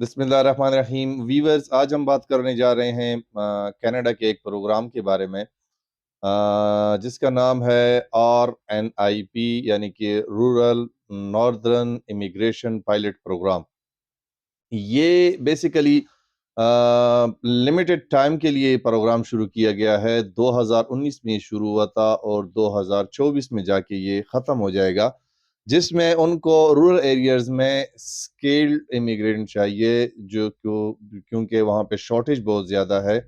बिस्मिल्लाहिर्रहमानिर्रहीम। वीवर्स, आज हम बात करने जा रहे हैं कनाडा के एक प्रोग्राम के बारे में, जिसका नाम है RNIP, यानी कि rural northern immigration pilot programme. ये बेसिकली लिमिटेड टाइम के लिए प्रोग्राम शुरू किया गया है। 2019 में शुरू हुआ था और 2024 में जाके ये ख़त्म हो जाएगा, जिसमें उनको रूरल एरियाज़ में स्किल्ड इमिग्रेंट चाहिए, क्योंकि वहाँ पे शॉर्टेज बहुत ज़्यादा है।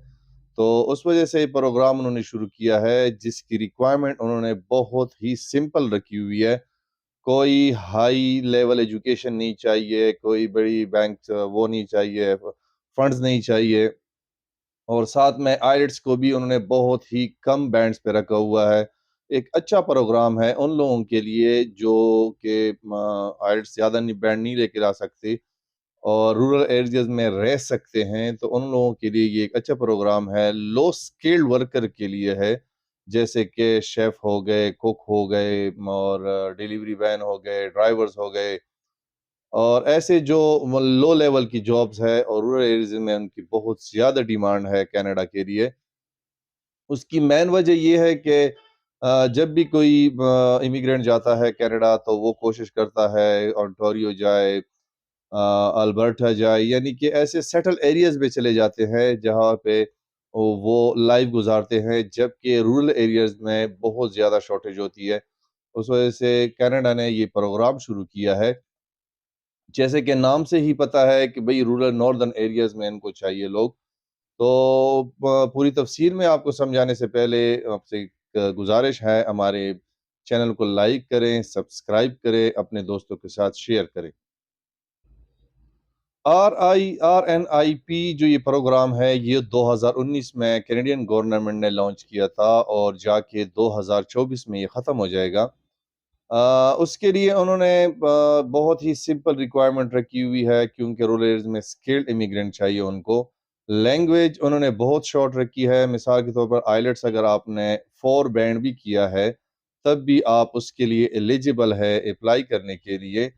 तो उस वजह से ये प्रोग्राम उन्होंने शुरू किया है, जिसकी रिक्वायरमेंट उन्होंने बहुत ही सिंपल रखी हुई है। कोई हाई लेवल एजुकेशन नहीं चाहिए, कोई बड़ी बैंक वो नहीं चाहिए, फंड्स नहीं चाहिए, और साथ में आइलेट्स को भी उन्होंने बहुत ही कम बैंड्स पे रखा हुआ है। एक अच्छा प्रोग्राम है उन लोगों के लिए जो कि आइलेट्स ज़्यादा नहीं बैंड नहीं लेके आ सकते और रूरल एरियाज़ में रह सकते हैं, तो उन लोगों के लिए ये एक अच्छा प्रोग्राम है। लो स्किल्ड वर्कर के लिए है, जैसे कि शेफ़ हो गए, कुक हो गए और डिलीवरी वैन हो गए, ड्राइवर्स हो गए, और ऐसे जो लो लेवल की जॉब्स है और रूरल एरियाज़ में उनकी बहुत ज़्यादा डिमांड है कनाडा के लिए। उसकी मेन वजह ये है कि जब भी कोई इमिग्रेंट जाता है कनाडा, तो वो कोशिश करता है ओंटारियो जाए, अल्बर्टा जाए, यानी कि ऐसे सेटल एरियाज़ में चले जाते हैं जहाँ पे वो लाइफ गुज़ारते हैं, जबकि रूरल एरियाज़ में बहुत ज़्यादा शॉर्टेज होती है। उस वजह से कनाडा ने ये प्रोग्राम शुरू किया है। जैसे कि नाम से ही पता है कि भई रूरल नॉर्दर्न एरियाज़ में इनको चाहिए लोग। तो पूरी तफ़सील में आपको समझाने से पहले आपसे एक गुज़ारिश है, हमारे चैनल को लाइक करें, सब्सक्राइब करें, अपने दोस्तों के साथ शेयर करें। RNIP जो ये प्रोग्राम है, ये 2019 में कैनेडियन गवर्नमेंट ने लॉन्च किया था और जाके 2024 में ये ख़त्म हो जाएगा। उसके लिए उन्होंने बहुत ही सिंपल रिक्वायरमेंट रखी हुई है, क्योंकि रूरल एरियाज़ में स्किल्ड इमिग्रेंट चाहिए उनको। लैंग्वेज उन्होंने बहुत शॉर्ट रखी है, मिसाल के तौर पर आइलेट्स अगर आपने 4 बैंड भी किया है, तब भी आप उसके लिए एलिजिबल है अप्लाई करने के लिए।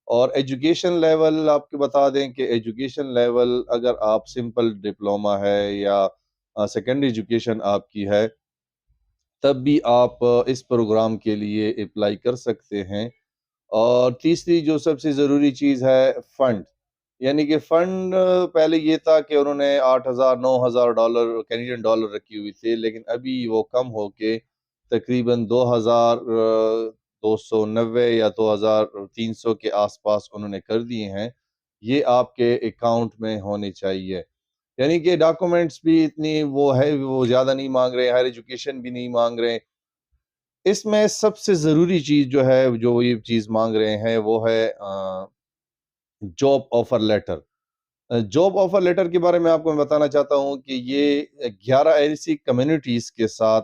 और एजुकेशन लेवल आपको बता दें कि एजुकेशन लेवल अगर आप सिंपल डिप्लोमा है या सेकेंडरी एजुकेशन आपकी है, तब भी आप इस प्रोग्राम के लिए अप्लाई कर सकते हैं। और तीसरी जो सबसे ज़रूरी चीज़ है, फंड। यानी कि फंड पहले ये था कि उन्होंने 8,000 $9,000 कैनेडियन डॉलर रखी हुई थी, लेकिन अभी वो कम होके तकरीबन 2,290 या 2,300 के आसपास उन्होंने कर दिए हैं। ये आपके अकाउंट में होने चाहिए। यानी कि डॉक्यूमेंट्स भी इतनी वो ज़्यादा नहीं माँग रहे, हायर एजुकेशन भी नहीं माँग रहे। इसमें सबसे ज़रूरी चीज़ जो है, जो ये चीज़ माँग रहे हैं, वो है job offer letter. Job offer letter के बारे में आपको मैं बताना चाहता हूँ कि ये 11 ऐसी कम्युनिटीज़ के साथ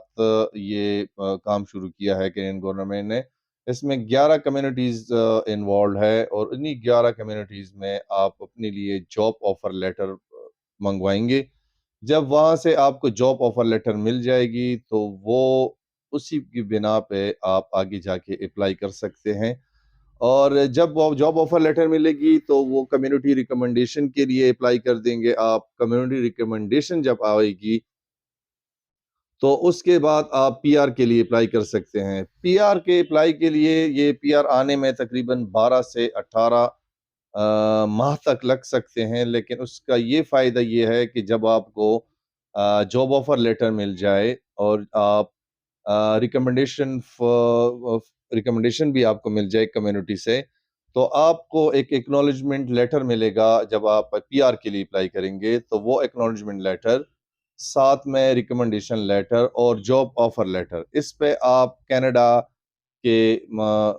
ये काम शुरू किया है कैनेडियन गवर्नमेंट ने। इसमें 11 कम्युनिटीज़ इन्वॉल्वड है और इन्हीं 11 कम्युनिटीज़ में आप अपने लिए जॉब ऑफ़र लेटर मँगवाएँगे। जब वहाँ से आपको जॉब ऑफ़र लेटर मिल जाएगी, तो वो उसी की बिना पे आप आगे जाके अप्लाई कर सकते हैं। और जब वो जॉब ऑफ़र लेटर मिलेगी, तो वो कम्युनिटी रिकमेंडेशन के लिए अप्लाई कर देंगे आप। कम्युनिटी रिकमेंडेशन जब आएगी, तो उसके बाद आप पीआर के लिए अप्लाई कर सकते हैं। पीआर के अप्लाई के लिए ये पीआर आने में तकरीबन 12 से 18 माह तक लग सकते हैं, लेकिन उसका ये फ़ायदा ये है कि जब आपको जॉब ऑफ़र लेटर मिल जाए और आप रिकमेंडेशन रिकमेंडेशन भी आपको मिल जाए कम्युनिटी से, तो आपको एक एक्नॉलेजमेंट लेटर मिलेगा जब आप पीआर के लिए अप्लाई करेंगे, तो वो एक्नॉलेजमेंट लेटर, साथ में रिकमेंडेशन लेटर और जॉब ऑफ़र लेटर, इस पे आप कनाडा के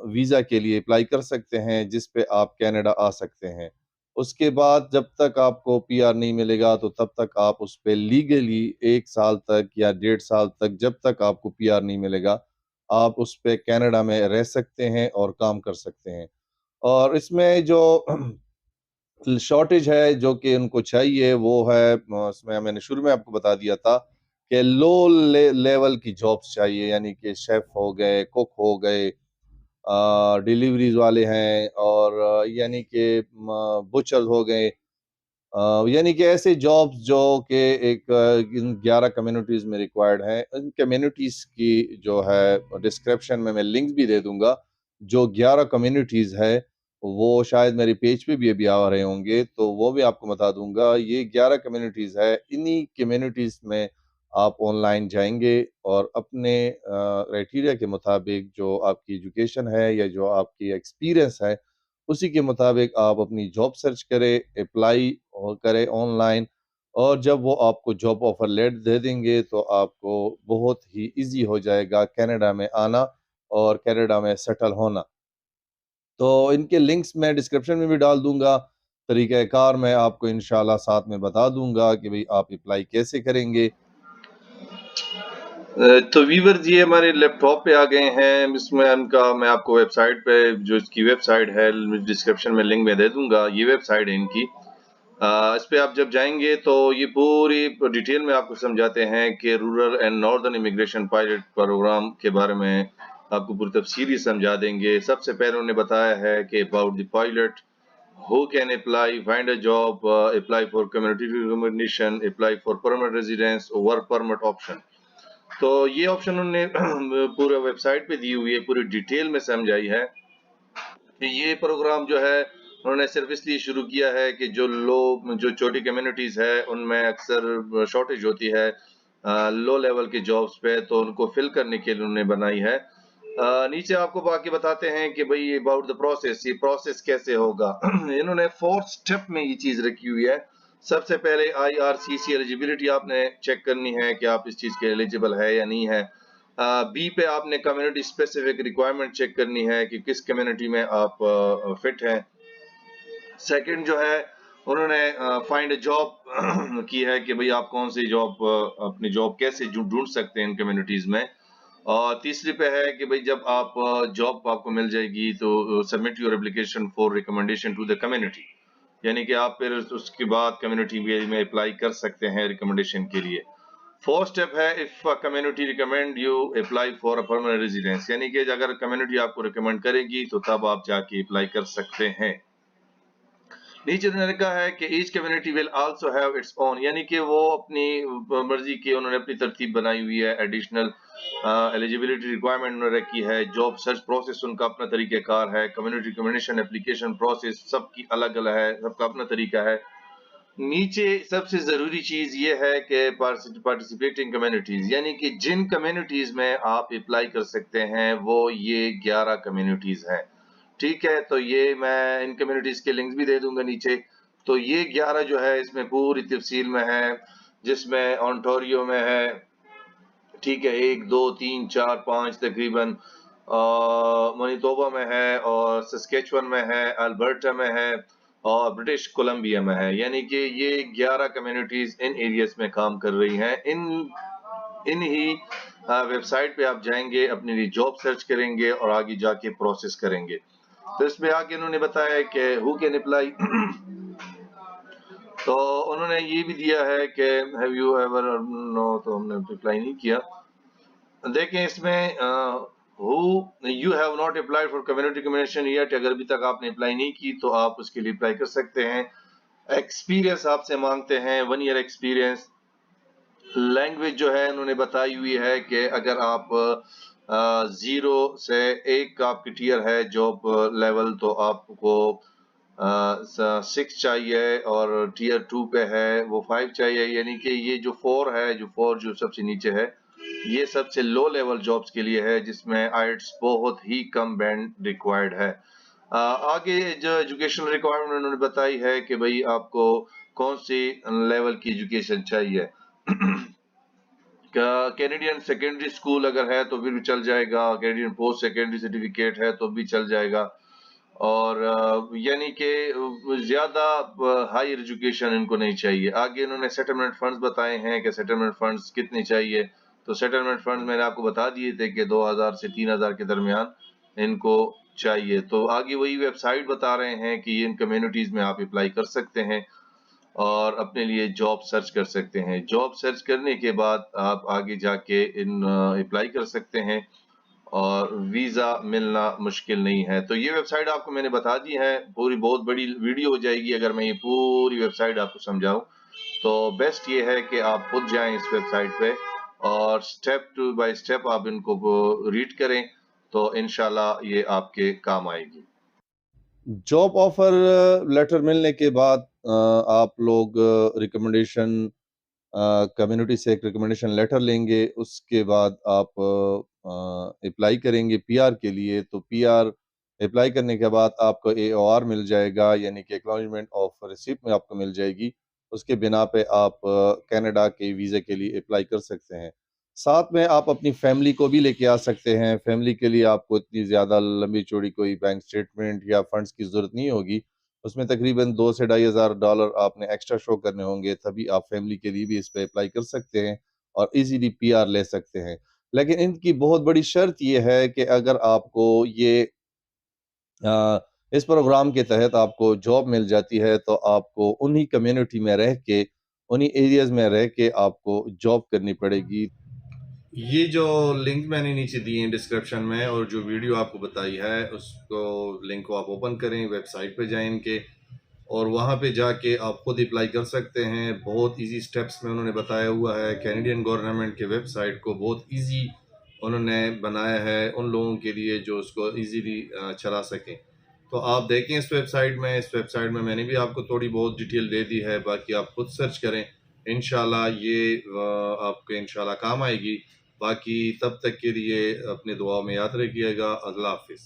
वीज़ा के लिए अप्लाई कर सकते हैं, जिस पे आप कनाडा आ सकते हैं। उसके बाद जब तक आपको पीआर नहीं मिलेगा, तो तब तक आप उस पे लीगली 1 साल तक या 1.5 साल तक, जब तक आपको पीआर नहीं मिलेगा, आप उस पे कनाडा में रह सकते हैं और काम कर सकते हैं। और इसमें जो शॉर्टेज है जो कि उनको चाहिए, वो है उसमें मैंने शुरू में आपको बता दिया था कि लो लेवल की जॉब्स चाहिए, यानी कि शेफ़ हो गए, कुक हो गए, डिलीवरीज़ वाले हैं, और यानी कि बुचर्स हो गए। यानी कि ऐसे जॉब्स जो कि इन 11 कम्युनिटीज़ में रिक्वायर्ड हैं, इन कम्युनिटीज़ की जो है डिस्क्रिप्शन में मैं लिंक भी दे दूँगा। जो 11 कम्युनिटीज़ है, वो शायद मेरे पेज पे भी अभी आ रहे होंगे, तो वो भी आपको बता दूँगा। ये 11 कम्युनिटीज़ है, इन्हीं कम्युनिटीज़ में आप ऑनलाइन जाएँगे और अपने क्राइटेरिया के मुताबिक जो आपकी एजुकेशन है या जो आपकी एक्सपीरियंस है, उसी के मुताबिक आप अपनी जॉब सर्च करें, अप्लाई और करें ऑनलाइन, और जब वो आपको जॉब ऑफ़र लेटर दे देंगे, तो आपको बहुत ही ईज़ी हो जाएगा कनाडा में आना और कनाडा में सेटल होना। तो इनके लिंक्स मैं डिस्क्रिप्शन में भी डाल दूँगा, तरीक़ाकार मैं आपको इंशाअल्लाह साथ में बता दूँगा कि भई आप अप्लाई कैसे करेंगे। तो व्यूअर्स ये हमारे लैपटॉप पे आ गए हैं। इसमें इनका मैं आपको वेबसाइट पे जो इसकी वेबसाइट है डिस्क्रिप्शन में लिंक में दे दूंगा। ये वेबसाइट है इनकी। इस पे आप जब जाएंगे तो ये पूरी डिटेल में आपको समझाते हैं कि rural and northern immigration pilot programme के बारे में आपको पूरी तफसीली समझा देंगे। सबसे पहले उन्होंने बताया है कि about the pilot, who can apply, find a job, apply for community recommendation, apply for permanent residence, work permit option. तो ये ऑप्शन उन्होंने पूरे वेबसाइट पे दी हुई है, पूरी डिटेल में समझाई है कि ये प्रोग्राम जो है उन्होंने सिर्फ इसलिए शुरू किया है कि जो छोटी कम्युनिटीज है उनमें अक्सर शॉर्टेज होती है लो लेवल के जॉब्स पे, तो उनको फिल करने के लिए उन्होंने बनाई है। नीचे आपको बाकी बताते हैं कि भाई अबाउट द प्रोसेस, ये प्रोसेस कैसे होगा। इन्होंने 4 स्टेप में ये चीज रखी हुई है। सबसे पहले आईआरसीसी एलिजिबिलिटी आपने चेक करनी है कि आप इस चीज के एलिजिबल है या नहीं है। बी पे आपने कम्युनिटी स्पेसिफिक रिक्वायरमेंट चेक करनी है कि किस कम्युनिटी में आप फिट हैं। सेकंड जो है उन्होंने फाइंड जॉब की है कि भाई आप कौन सी जॉब, अपनी जॉब कैसे ढूंढ सकते हैं इन कम्युनिटीज में। और तीसरी पे है कि भाई जब आप जॉब आपको मिल जाएगी तो submit your application for recommendation to the community, यानी कि आप फिर उसके बाद कम्युनिटी में अप्लाई कर सकते हैं रिकमेंडेशन के लिए। फोर्थ स्टेप है if community recommend you apply for a permanent residence, यानी कि अगर कम्युनिटी आपको रिकमेंड करेगी तो तब आप जाके अप्लाई कर सकते हैं। नीचे उन्होंने लिखा है कि each community will also have its own, यानी कि वो अपनी मर्जी की उन्होंने अपनी तरतीब बनाई हुई है। एडिशनल एलिजिबिलिटी रिक्वायरमेंट उन्होंने रखी है। जॉब सर्च प्रोसेस उनका अपना तरीकेकार है। कम्युनिटी रिकमेंडेशन एप्लीकेशन प्रोसेस सबकी अलग अलग है, सबका अपना तरीका है। नीचे सबसे जरूरी चीज ये है कि पार्टिसिपेटिंग कम्युनिटीज, यानी कि जिन कम्युनिटीज में आप अप्लाई कर सकते हैं वो ये 11 कम्युनिटीज हैं। ठीक है, तो ये मैं इन कम्युनिटीज के लिंक्स भी दे दूंगा नीचे। तो ये 11 जो है इसमें पूरी तफसील में है, जिसमें ओंटारियो में है, ठीक है, 1 2 3 4 5 तकरीबन, मनीटोबा में है और सस्केचुअन में है, अल्बर्टा में है और ब्रिटिश कोलंबिया में है। यानी कि ये 11 कम्युनिटीज इन एरियाज में काम कर रही हैं। इन ही वेबसाइट पे आप जाएंगे, अपने लिए जॉब सर्च करेंगे और आगे जाके प्रोसेस करेंगे। तो इसमें आगे उन्होंने बताया कि हु कैन अप्लाई। तो उन्होंने ये भी दिया है कि हैव यू एवर, नो तो हमने अप्लाई नहीं किया। देखें इसमें who you have not applied for community recommendation yet, अगर अभी तक आपने अप्लाई नहीं की तो आप उसके लिए अप्लाई कर सकते हैं। एक्सपीरियंस आपसे मांगते हैं 1 ईयर एक्सपीरियंस। लैंग्वेज जो है उन्होंने बताई हुई है कि अगर आप 0 से 1 का आपकी टीयर है जॉब लेवल, तो आपको 6 चाहिए, और टीयर 2 पे है वो 5 चाहिए। यानी कि ये जो 4 है, जो 4 जो सबसे नीचे है, ये सबसे लो लेवल जॉब्स के लिए है, जिसमें आइट्स बहुत ही कम बैंड रिक्वायर्ड है। आगे जो एजुकेशनल रिक्वायरमेंट उन्होंने बताई है कि भाई आपको कौन सी लेवल की एजुकेशन चाहिए। कैनेडियन सेकेंडरी स्कूल अगर है तो फिर भी चल जाएगा, कैनेडियन पोस्ट सेकेंडरी सर्टिफिकेट है तो भी चल जाएगा। और यानी कि ज्यादा हायर एजुकेशन इनको नहीं चाहिए। आगे इन्होंने सेटलमेंट फंड्स बताए हैं कि सेटलमेंट फंड्स कितने चाहिए। तो सेटलमेंट फंड्स मैंने आपको बता दिए थे कि 2000 से 3000 के दरमियान इनको चाहिए। तो आगे वही वेबसाइट बता रहे हैं कि इन कम्युनिटीज में आप अप्लाई कर सकते हैं और अपने लिए जॉब सर्च कर सकते हैं। जॉब सर्च करने के बाद आप आगे जाके इन अप्लाई कर सकते हैं। और वीज़ा मिलना मुश्किल नहीं है। तो ये वेबसाइट आपको मैंने बता दी है, पूरी बहुत बड़ी वीडियो हो जाएगी अगर मैं ये पूरी वेबसाइट आपको समझाऊँ। तो बेस्ट ये है कि आप खुद जाएँ इस वेबसाइट पे और स्टेप टू बाय स्टेप आप इनको रीड करें, तो इंशाल्लाह ये आपके काम आएगी। जॉब ऑफर लेटर मिलने के बाद आप लोग रिकमेंडेशन कम्युनिटी से एक रिकमेंडेशन लेटर लेंगे, उसके बाद आप अप्लाई करेंगे पीआर के लिए। तो पीआर अप्लाई करने के बाद आपको एओआर मिल जाएगा, यानी कि एक्नॉलेजमेंट ऑफ रिसिप्ट में आपको मिल जाएगी। उसके बिना पे आप कनाडा के वीज़े के लिए अप्लाई कर सकते हैं। साथ में आप अपनी फैमिली को भी लेके आ सकते हैं। फैमिली के लिए आपको इतनी ज़्यादा लंबी-चौड़ी कोई बैंक स्टेटमेंट या फंड्स की ज़रूरत नहीं होगी। उसमें तकरीबन 2 से $2,500 आपने एक्स्ट्रा शो करने होंगे, तभी आप फैमिली के लिए भी इस पे अप्लाई कर सकते हैं और ईज़िली पीआर ले सकते हैं। लेकिन इनकी बहुत बड़ी शर्त ये है कि अगर आपको ये अ, इस प्रोग्राम के तहत आपको जॉब मिल जाती है, तो आपको उन्हीं कम्युनिटी में रह के, उन्हीं एरियाज़ में रह के आपको जॉब करनी पड़ेगी। ये जो लिंक मैंने नीचे दिए हैं डिस्क्रिप्शन में और जो वीडियो आपको बताई है, उसको लिंक को आप ओपन करें, वेबसाइट पे जाएँ इनके और वहाँ पे जाके आप खुद अप्लाई कर सकते हैं। बहुत ईज़ी स्टेप्स में उन्होंने बताया हुआ है। कैनेडियन गवर्नमेंट के वेबसाइट को बहुत ईज़ी उन्होंने बनाया है उन लोगों के लिए जो उसको ईज़िली चला सकें। तो आप देखें इस वेबसाइट में मैंने भी आपको थोड़ी बहुत डिटेल दे दी है, बाकी आप खुद सर्च करें। इंशाल्लाह ये आपके इंशाल्लाह काम आएगी। बाकी तब तक के लिए अपने दुआ में याद रखिएगा। अल्लाह हाफ़िज़।